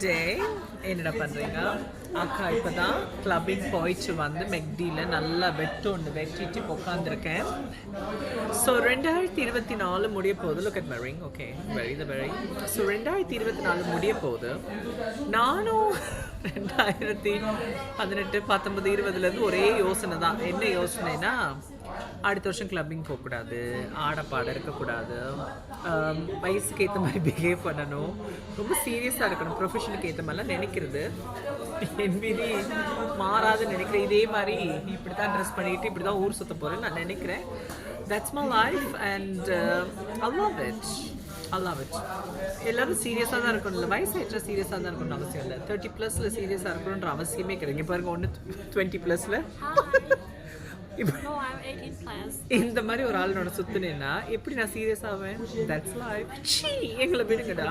டே என்னடா பண்ணுறீங்க? அக்கா இப்போ தான் கிளப்பிங் போயிட்டு வந்து மெக்டியில் நல்லா வெட்டிட்டு உட்காந்துருக்கேன். ஸோ 2024 முடிய போகுது. Look at my ring. Okay, very. So 2024 முடிய போகுது. நானும் 2018 19 20லேருந்து ஒரே யோசனை தான். என்ன யோசனைனா, அடுத்த வருஷம் கிளப்பிங் போகக்கூடாது, ஆடப்பாட இருக்கக்கூடாது, வயசுக்கு ஏற்ற மாதிரி பிஹேவ் பண்ணணும், ரொம்ப சீரியஸாக இருக்கணும், ப்ரொஃபஷனுக்கு ஏற்ற மாதிரிலாம் நினைக்கிறது. என் விதி மாறாதுன்னு நினைக்கிறேன். இதே மாதிரி இப்படி தான் ட்ரெஸ் பண்ணிட்டு இப்படி தான் ஊர் சுற்ற போகிறேன்னு நான் நினைக்கிறேன். That's my life and I love it. எல்லாரும் சீரியஸாக தான் இருக்கணும். இல்லை, வயசாகிடுச்சா சீரியஸாக தான் இருக்கணும்னு அவசியம் இல்லை. 30+ சீரியஸாக இருக்கணுன்ற அவசியமே கிடையாது. இங்கே பாருங்க, ஒன்று 20+. இந்த மாதிரி ஒரு ஆளோட சுத்துனேன்னா எப்படி நான் சீரியஸ் ஆவேன்? That's life. எங்களை விடுங்கடா.